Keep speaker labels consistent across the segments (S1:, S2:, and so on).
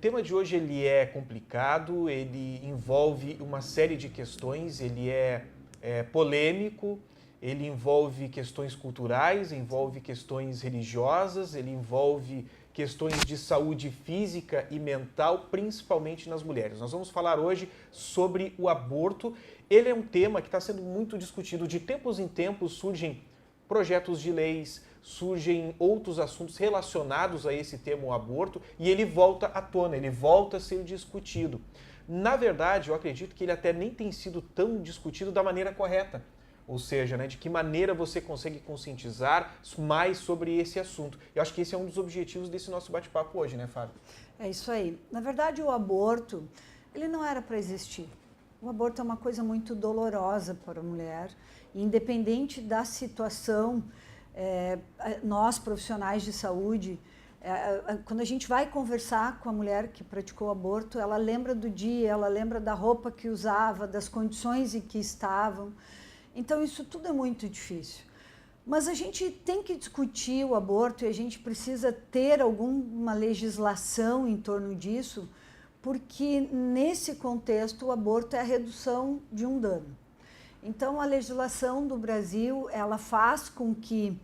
S1: tema de hoje ele é complicado, ele envolve uma série de questões, ele é polêmico, ele envolve questões culturais, envolve questões religiosas, ele envolve questões de saúde física e mental, principalmente nas mulheres. Nós vamos falar hoje sobre o aborto. Ele é um tema que está sendo muito discutido. De tempos em tempos surgem projetos de leis, surgem outros assuntos relacionados a esse tema, o aborto, e ele volta à tona, ele volta a ser discutido. Na verdade, eu acredito que ele até nem tem sido tão discutido da maneira correta. Ou seja, né, de que maneira você consegue conscientizar mais sobre esse assunto. Eu acho que esse é um dos objetivos desse nosso bate-papo hoje, né, Fábio?
S2: É isso aí. Na verdade, o aborto, ele não era para existir. O aborto é uma coisa muito dolorosa para a mulher. Independente da situação, nós, profissionais de saúde, quando a gente vai conversar com a mulher que praticou aborto, ela lembra do dia, ela lembra da roupa que usava, das condições em que estavam. Então, isso tudo é muito difícil. Mas a gente tem que discutir o aborto e a gente precisa ter alguma legislação em torno disso, porque nesse contexto o aborto é a redução de um dano. Então, a legislação do Brasil, ela faz com que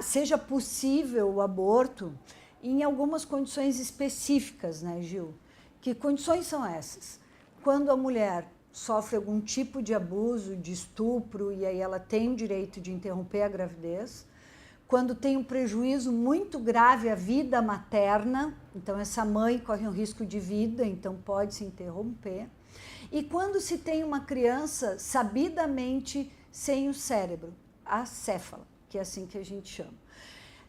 S2: seja possível o aborto em algumas condições específicas, né, Gil? Que condições são essas? Quando a mulher sofre algum tipo de abuso, de estupro, e aí ela tem o direito de interromper a gravidez. Quando tem um prejuízo muito grave à vida materna, então essa mãe corre um risco de vida, então pode se interromper. E quando se tem uma criança sabidamente sem o cérebro, acéfala, que é assim que a gente chama.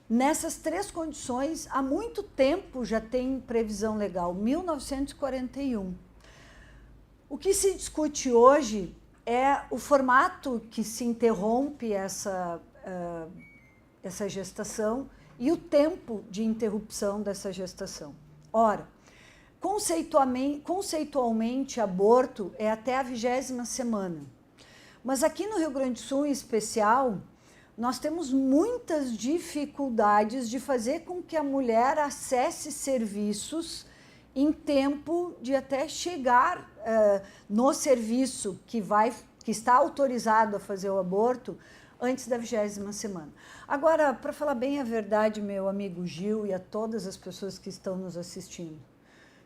S2: Nessas três condições, há muito tempo já tem previsão legal, 1941. O que se discute hoje é o formato que se interrompe essa gestação e o tempo de interrupção dessa gestação. Ora, conceitualmente, aborto é até a 20ª semana. Mas aqui no Rio Grande do Sul, em especial, nós temos muitas dificuldades de fazer com que a mulher acesse serviços em tempo de até chegar no serviço que está autorizado a fazer o aborto antes da 20ª semana. Agora, para falar bem a verdade, meu amigo Gil e a todas as pessoas que estão nos assistindo,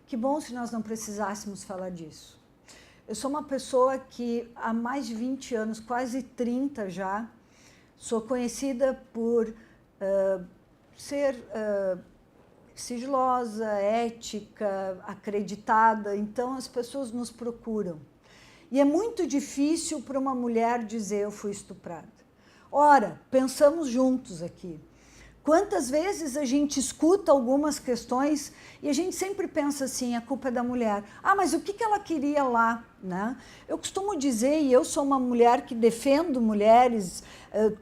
S2: que bom se nós não precisássemos falar disso. Eu sou uma pessoa que há mais de 20 anos, quase 30 já, sou conhecida por ser sigilosa, ética, acreditada, então as pessoas nos procuram. E é muito difícil para uma mulher dizer eu fui estuprada. Ora, pensamos juntos aqui. Quantas vezes a gente escuta algumas questões e a gente sempre pensa assim, a culpa é da mulher. Ah, mas o que ela queria lá? Né? Eu costumo dizer, e eu sou uma mulher que defendo mulheres,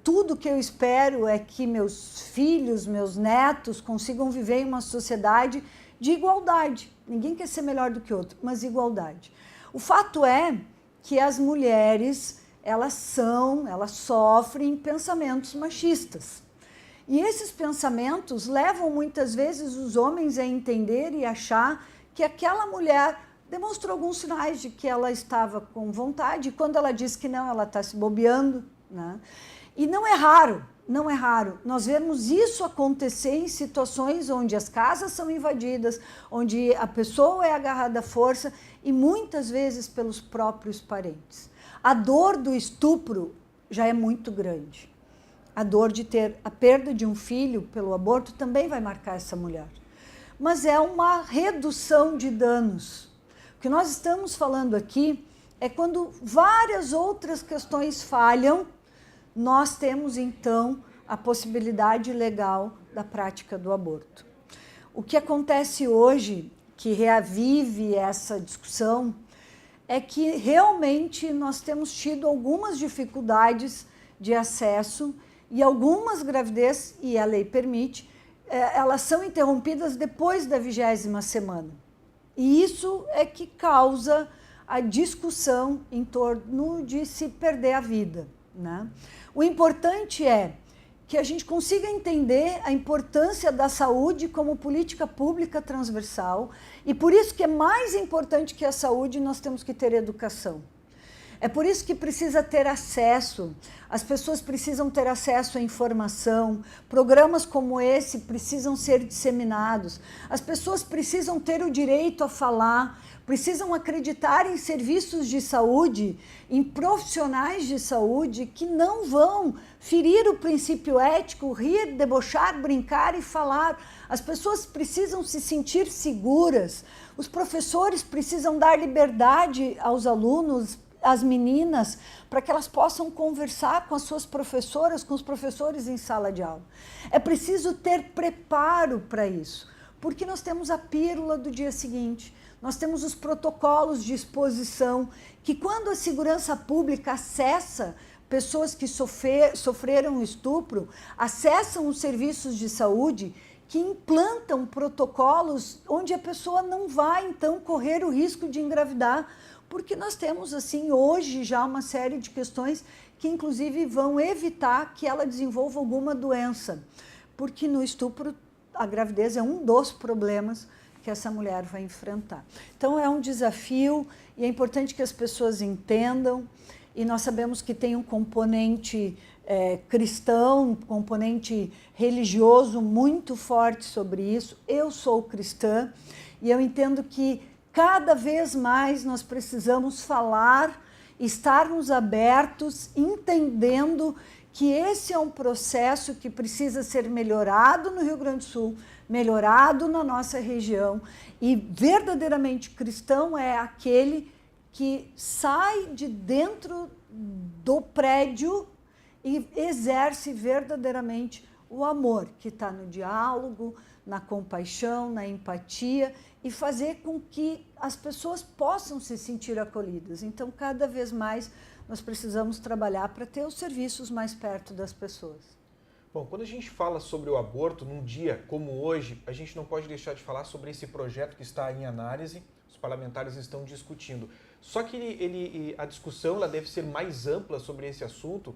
S2: tudo que eu espero é que meus filhos, meus netos consigam viver em uma sociedade de igualdade. Ninguém quer ser melhor do que outro, mas igualdade. O fato é que as mulheres, elas sofrem pensamentos machistas. E esses pensamentos levam muitas vezes os homens a entender e achar que aquela mulher demonstrou alguns sinais de que ela estava com vontade, e quando ela diz que não, ela está se bobeando, né? E não é raro nós vermos isso acontecer em situações onde as casas são invadidas, onde a pessoa é agarrada à força e muitas vezes pelos próprios parentes. A dor do estupro já é muito grande. A dor de ter a perda de um filho pelo aborto também vai marcar essa mulher. Mas é uma redução de danos. O que nós estamos falando aqui é quando várias outras questões falham, nós temos então a possibilidade legal da prática do aborto. O que acontece hoje, que reavive essa discussão, é que realmente nós temos tido algumas dificuldades de acesso e algumas gravidez, e a lei permite, elas são interrompidas depois da 20ª semana. E isso é que causa a discussão em torno de se perder a vida, né? O importante é que a gente consiga entender a importância da saúde como política pública transversal, e por isso que é mais importante que a saúde, nós temos que ter educação. É por isso que precisa ter acesso, as pessoas precisam ter acesso à informação, programas como esse precisam ser disseminados, as pessoas precisam ter o direito a falar, precisam acreditar em serviços de saúde, em profissionais de saúde que não vão ferir o princípio ético, rir, debochar, brincar e falar. As pessoas precisam se sentir seguras, os professores precisam dar liberdade aos alunos, as meninas, para que elas possam conversar com as suas professoras, com os professores em sala de aula. É preciso ter preparo para isso, porque nós temos a pílula do dia seguinte, nós temos os protocolos de exposição, que quando a segurança pública acessa pessoas que sofreram estupro, acessam os serviços de saúde, que implantam protocolos onde a pessoa não vai, então, correr o risco de engravidar, porque nós temos, assim, hoje já uma série de questões que, inclusive, vão evitar que ela desenvolva alguma doença, porque no estupro a gravidez é um dos problemas que essa mulher vai enfrentar. Então, é um desafio e é importante que as pessoas entendam, e nós sabemos que tem um componente cristão, um componente religioso muito forte sobre isso. Eu sou cristã e eu entendo que cada vez mais nós precisamos falar, estarmos abertos, entendendo que esse é um processo que precisa ser melhorado no Rio Grande do Sul, melhorado na nossa região, e verdadeiramente cristão é aquele que sai de dentro do prédio e exerce verdadeiramente o amor, que está no diálogo, na compaixão, na empatia, e fazer com que as pessoas possam se sentir acolhidas. Então, cada vez mais, nós precisamos trabalhar para ter os serviços mais perto das pessoas.
S1: Bom, quando a gente fala sobre o aborto, num dia como hoje, a gente não pode deixar de falar sobre esse projeto que está em análise, os parlamentares estão discutindo. Só que a discussão ela deve ser mais ampla sobre esse assunto,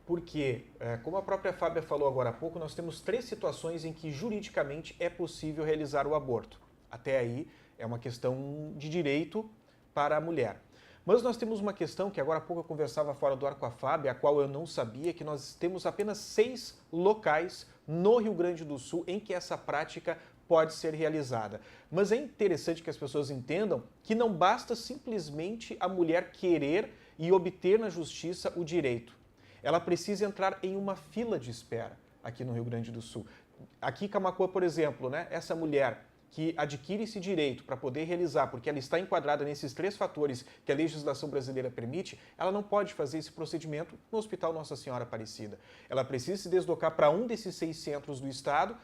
S1: porque, como a própria Fábia falou agora há pouco, nós temos 3 situações em que juridicamente é possível realizar o aborto. Até aí é uma questão de direito para a mulher. Mas nós temos uma questão que agora há pouco eu conversava fora do ar com a Fábia, a qual eu não sabia, que nós temos apenas 6 locais no Rio Grande do Sul em que essa prática pode ser realizada. Mas é interessante que as pessoas entendam que não basta simplesmente a mulher querer e obter na justiça o direito. Ela precisa entrar em uma fila de espera aqui no Rio Grande do Sul. Aqui em Camaquã, por exemplo, né, essa mulher que adquire esse direito para poder realizar, porque ela está enquadrada nesses 3 fatores que a legislação brasileira permite, ela não pode fazer esse procedimento no Hospital Nossa Senhora Aparecida. Ela precisa se deslocar para um desses 6 centros do estado,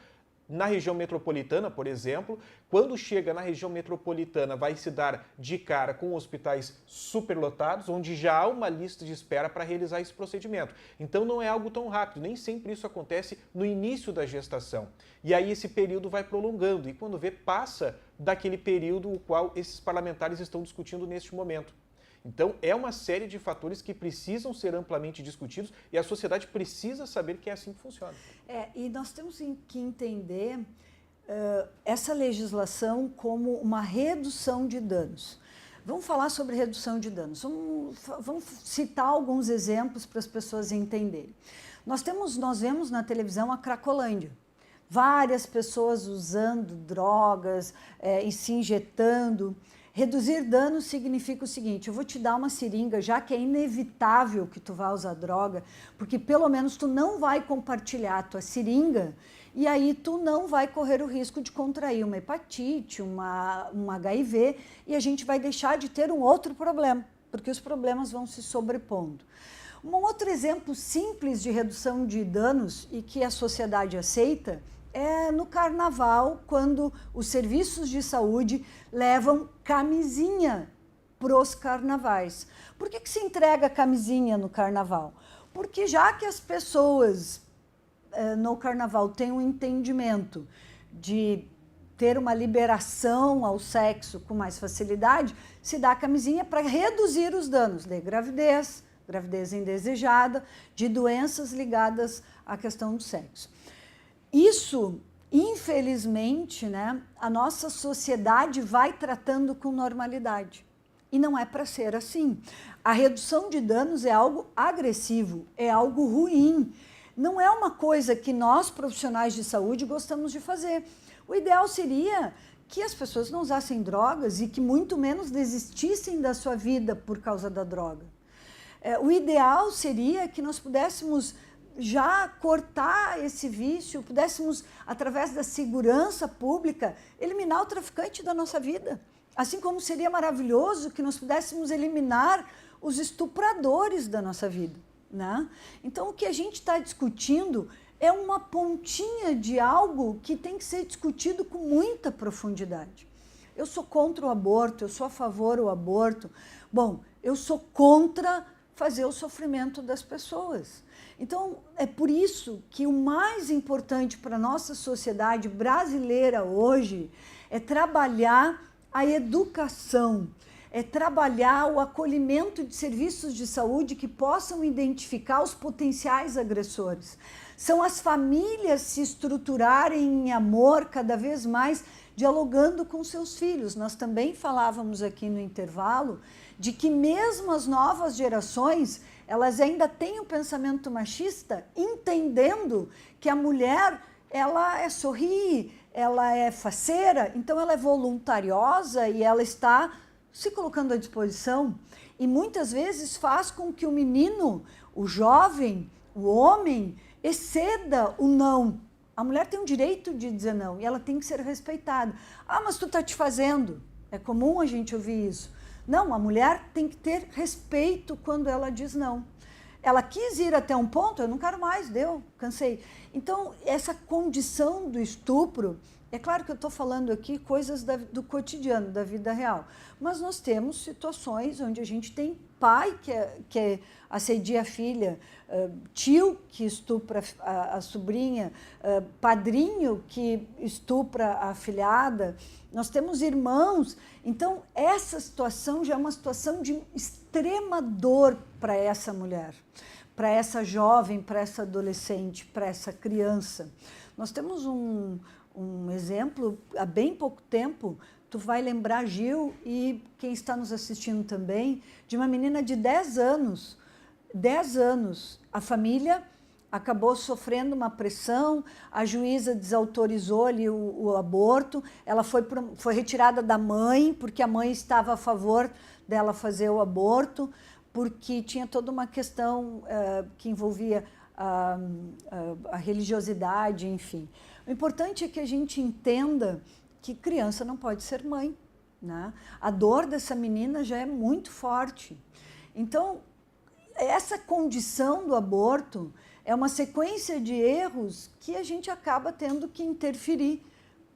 S1: na região metropolitana, por exemplo. Quando chega na região metropolitana, vai se dar de cara com hospitais superlotados, onde já há uma lista de espera para realizar esse procedimento. Então não é algo tão rápido, nem sempre isso acontece no início da gestação. E aí esse período vai prolongando, e quando vê, passa daquele período o qual esses parlamentares estão discutindo neste momento. Então, é uma série de fatores que precisam ser amplamente discutidos e a sociedade precisa saber que é assim que funciona.
S2: E nós temos que entender essa legislação como uma redução de danos. Vamos falar sobre redução de danos. Vamos citar alguns exemplos para as pessoas entenderem. Nós vemos na televisão a Cracolândia. Várias pessoas usando drogas e se injetando. Reduzir danos significa o seguinte: eu vou te dar uma seringa, já que é inevitável que tu vá usar droga, porque pelo menos tu não vai compartilhar a tua seringa e aí tu não vai correr o risco de contrair uma hepatite, um HIV, e a gente vai deixar de ter um outro problema, porque os problemas vão se sobrepondo. Um outro exemplo simples de redução de danos e que a sociedade aceita é no carnaval, quando os serviços de saúde levam camisinha para os carnavais. Por que se entrega camisinha no carnaval? Porque já que as pessoas no carnaval têm um entendimento de ter uma liberação ao sexo com mais facilidade, se dá a camisinha para reduzir os danos de gravidez, gravidez indesejada, de doenças ligadas à questão do sexo. Isso, infelizmente, né, a nossa sociedade vai tratando com normalidade. E não é para ser assim. A redução de danos é algo agressivo, é algo ruim. Não é uma coisa que nós, profissionais de saúde, gostamos de fazer. O ideal seria que as pessoas não usassem drogas e que muito menos desistissem da sua vida por causa da droga. O ideal seria que nós pudéssemos já cortar esse vício, pudéssemos, através da segurança pública, eliminar o traficante da nossa vida. Assim como seria maravilhoso que nós pudéssemos eliminar os estupradores da nossa vida, né? Então, o que a gente está discutindo é uma pontinha de algo que tem que ser discutido com muita profundidade. Eu sou contra o aborto, eu sou a favor do aborto. Bom, eu sou contra fazer o sofrimento das pessoas. Então, é por isso que o mais importante para a nossa sociedade brasileira hoje é trabalhar a educação, é trabalhar o acolhimento de serviços de saúde que possam identificar os potenciais agressores. São as famílias se estruturarem em amor cada vez mais, dialogando com seus filhos. Nós também falávamos aqui no intervalo de que mesmo as novas gerações, elas ainda têm um pensamento machista, entendendo que a mulher, ela é sorrir, ela é faceira, então ela é voluntariosa e ela está se colocando à disposição. E muitas vezes faz com que o menino, o jovem, o homem, exceda o não. A mulher tem o direito de dizer não e ela tem que ser respeitada. Ah, mas tu está te fazendo. É comum a gente ouvir isso. Não, a mulher tem que ter respeito quando ela diz não. Ela quis ir até um ponto, eu não quero mais, deu, cansei. Então, essa condição do estupro, é claro que eu estou falando aqui coisas do cotidiano, da vida real, mas nós temos situações onde a gente tem pai que assedia a filha, tio que estupra a sobrinha, padrinho que estupra a afilhada, nós temos irmãos. Então, essa situação já é uma situação de extrema dor para essa mulher, para essa jovem, para essa adolescente, para essa criança. Nós temos um exemplo, há bem pouco tempo, tu vai lembrar, Gil, e quem está nos assistindo também, de uma menina de 10 anos. 10 anos, a família acabou sofrendo uma pressão, a juíza desautorizou ali o aborto, ela foi retirada da mãe, porque a mãe estava a favor dela fazer o aborto, porque tinha toda uma questão que envolvia a religiosidade, enfim. O importante é que a gente entenda que criança não pode ser mãe, né? A dor dessa menina já é muito forte. Então, essa condição do aborto é uma sequência de erros que a gente acaba tendo que interferir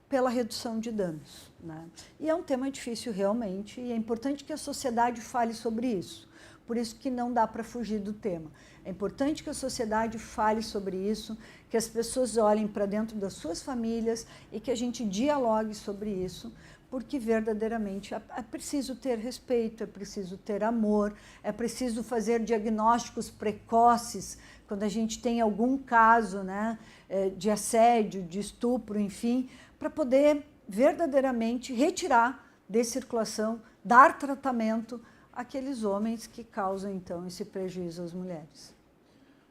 S2: pela redução de danos, né? E é um tema difícil realmente, e é importante que a sociedade fale sobre isso. Por isso que não dá para fugir do tema. É importante que a sociedade fale sobre isso, que as pessoas olhem para dentro das suas famílias e que a gente dialogue sobre isso, porque verdadeiramente é preciso ter respeito, é preciso ter amor, é preciso fazer diagnósticos precoces quando a gente tem algum caso, né, de assédio, de estupro, enfim, para poder verdadeiramente retirar de circulação, dar tratamento àqueles homens que causam, então, esse prejuízo às mulheres.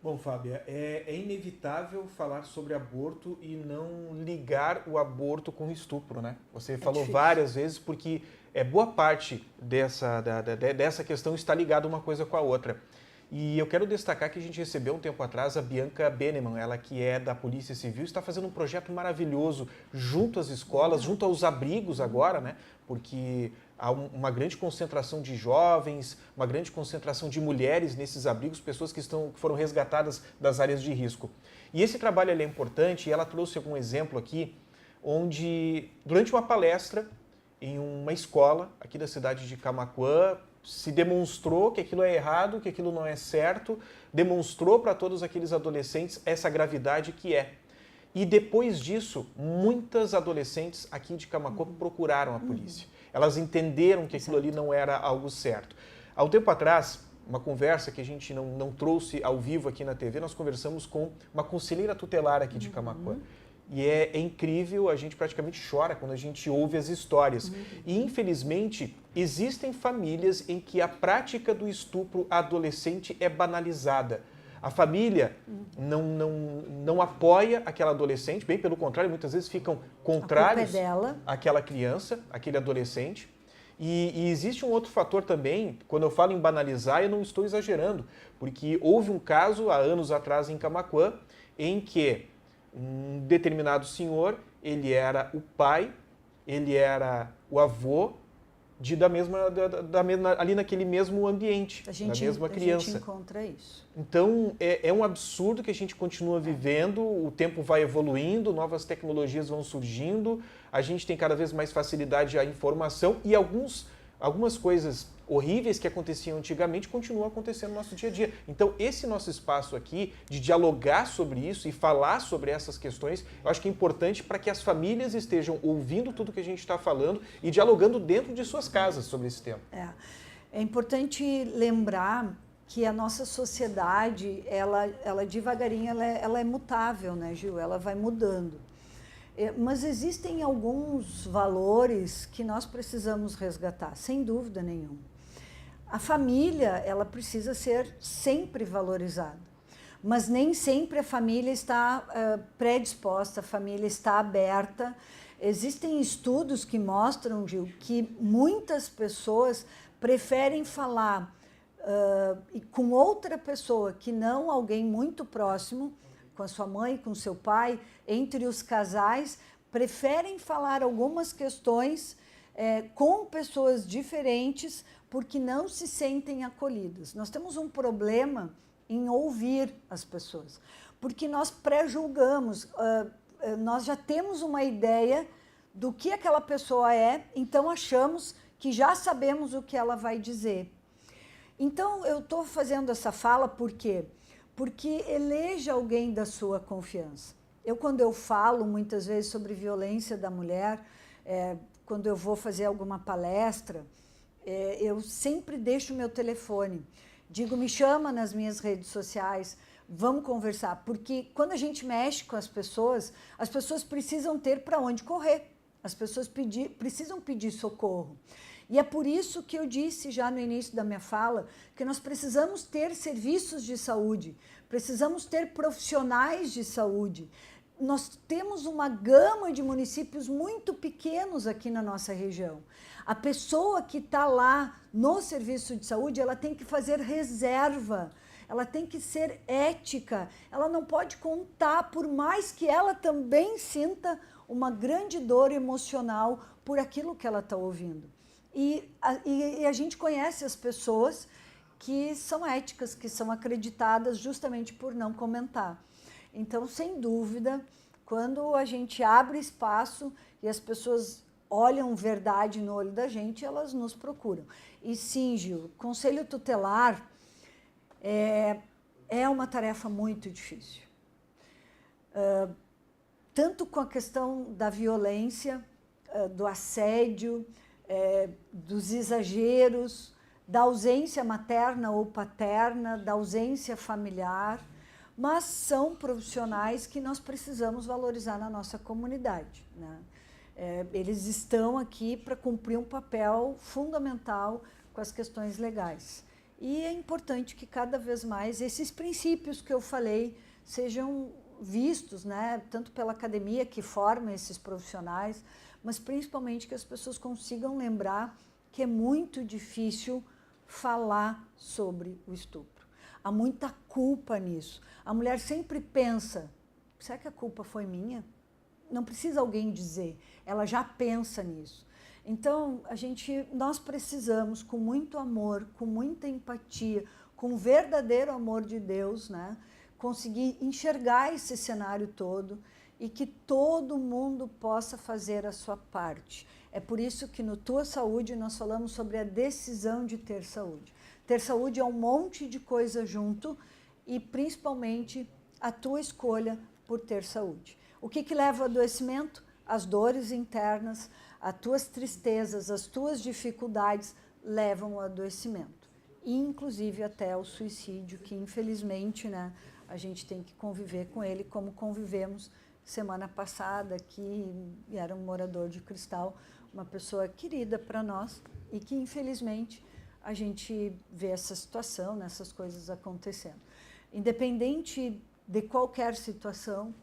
S1: Bom, Fábia, é inevitável falar sobre aborto e não ligar o aborto com o estupro, né? Você falou difícil várias vezes, porque boa parte dessa questão está ligada uma coisa com a outra. E eu quero destacar que a gente recebeu um tempo atrás a Bianca Beneman, ela que é da Polícia Civil, está fazendo um projeto maravilhoso junto às escolas, junto aos abrigos agora, né? Porque há uma grande concentração de jovens, uma grande concentração de mulheres nesses abrigos, pessoas que foram resgatadas das áreas de risco. E esse trabalho é importante, e ela trouxe algum exemplo aqui, onde durante uma palestra em uma escola aqui da cidade de Camaquã, se demonstrou que aquilo é errado, que aquilo não é certo, demonstrou para todos aqueles adolescentes essa gravidade que é. E depois disso, muitas adolescentes aqui de Camaquã procuraram a polícia. Elas entenderam que aquilo ali não era algo certo. Há um tempo atrás, uma conversa que a gente não trouxe ao vivo aqui na TV, nós conversamos com uma conselheira tutelar aqui de Camaquã. E é incrível, a gente praticamente chora quando a gente ouve as histórias. E, infelizmente, existem famílias em que a prática do estupro adolescente é banalizada. A família não apoia aquela adolescente, bem pelo contrário, muitas vezes ficam contrários àquela criança, àquele adolescente. E existe um outro fator também, quando eu falo em banalizar, eu não estou exagerando, porque houve um caso há anos atrás em Camaquã, em que um determinado senhor, ele era o pai, ele era o avô da mesma, ali naquele mesmo ambiente, da mesma criança.
S2: A gente encontra isso.
S1: Então, é um absurdo que a gente continua vivendo, o tempo vai evoluindo, novas tecnologias vão surgindo, a gente tem cada vez mais facilidade à informação e algumas coisas horríveis que aconteciam antigamente continuam acontecendo no nosso dia a dia. Então, esse nosso espaço aqui de dialogar sobre isso e falar sobre essas questões, eu acho que é importante para que as famílias estejam ouvindo tudo que a gente está falando e dialogando dentro de suas casas sobre esse tema.
S2: É importante lembrar que a nossa sociedade, ela devagarinho, ela é mutável, né, Gil? Ela vai mudando. Mas existem alguns valores que nós precisamos resgatar, sem dúvida nenhuma. A família, ela precisa ser sempre valorizada, mas nem sempre a família está predisposta, a família está aberta. Existem estudos que mostram, Gil, que muitas pessoas preferem falar com outra pessoa que não alguém muito próximo, com a sua mãe, com o seu pai, entre os casais, preferem falar algumas questões com pessoas diferentes porque não se sentem acolhidas. Nós temos um problema em ouvir as pessoas, porque nós pré-julgamos, nós já temos uma ideia do que aquela pessoa é, então achamos que já sabemos o que ela vai dizer. Então, eu estou fazendo essa fala por quê? Porque eleja alguém da sua confiança. Quando eu falo muitas vezes sobre violência da mulher, quando eu vou fazer alguma palestra, eu sempre deixo o meu telefone. Digo, me chama nas minhas redes sociais, vamos conversar. Porque quando a gente mexe com as pessoas precisam ter para onde correr. As pessoas precisam pedir socorro. E é por isso que eu disse já no início da minha fala que nós precisamos ter serviços de saúde, precisamos ter profissionais de saúde. Nós temos uma gama de municípios muito pequenos aqui na nossa região. A pessoa que está lá no serviço de saúde, ela tem que fazer reserva, ela tem que ser ética, ela não pode contar, por mais que ela também sinta uma grande dor emocional por aquilo que ela está ouvindo. E a gente conhece as pessoas que são éticas, que são acreditadas justamente por não comentar. Então, sem dúvida, quando a gente abre espaço e as pessoas olham verdade no olho da gente, elas nos procuram. E sim, Gil, conselho tutelar é uma tarefa muito difícil. Tanto com a questão da violência, do assédio, dos exageros, da ausência materna ou paterna, da ausência familiar, mas são profissionais que nós precisamos valorizar na nossa comunidade, né? Eles estão aqui para cumprir um papel fundamental com as questões legais. E é importante que cada vez mais esses princípios que eu falei sejam vistos, né? Tanto pela academia que forma esses profissionais, mas principalmente que as pessoas consigam lembrar que é muito difícil falar sobre o estupro. Há muita culpa nisso. A mulher sempre pensa, será que a culpa foi minha? Não precisa alguém dizer, ela já pensa nisso. Então, nós precisamos, com muito amor, com muita empatia, com o verdadeiro amor de Deus, né, conseguir enxergar esse cenário todo e que todo mundo possa fazer a sua parte. É por isso que no Tua Saúde nós falamos sobre a decisão de ter saúde. Ter saúde é um monte de coisa junto e principalmente a tua escolha por ter saúde. O que leva ao adoecimento? As dores internas, as tuas tristezas, as tuas dificuldades levam ao adoecimento. e inclusive até o suicídio, que infelizmente, né, a gente tem que conviver com ele como convivemos semana passada, que era um morador de Cristal, uma pessoa querida para nós e que infelizmente a gente vê essa situação, né, essas coisas acontecendo. Independente de qualquer situação,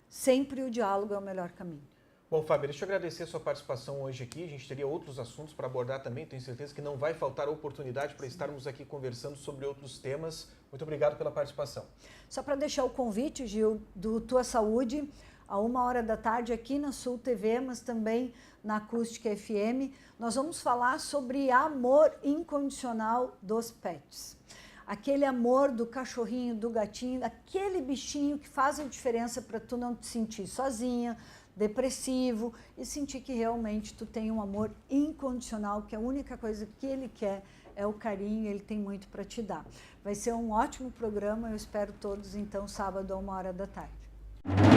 S2: sempre o diálogo é o melhor caminho.
S1: Bom, Fábio, deixa eu agradecer a sua participação hoje aqui. A gente teria outros assuntos para abordar também. Tenho certeza que não vai faltar oportunidade para estarmos aqui conversando sobre outros temas. Muito obrigado pela participação.
S2: Só para deixar o convite, Gil, do Tua Saúde, a 1h da tarde aqui na Sul TV, mas também na Acústica FM, nós vamos falar sobre amor incondicional dos pets. Aquele amor do cachorrinho, do gatinho, aquele bichinho que faz a diferença para tu não te sentir sozinha, depressivo e sentir que realmente tu tem um amor incondicional, que a única coisa que ele quer é o carinho, ele tem muito para te dar. Vai ser um ótimo programa, eu espero todos então sábado a 1h da tarde.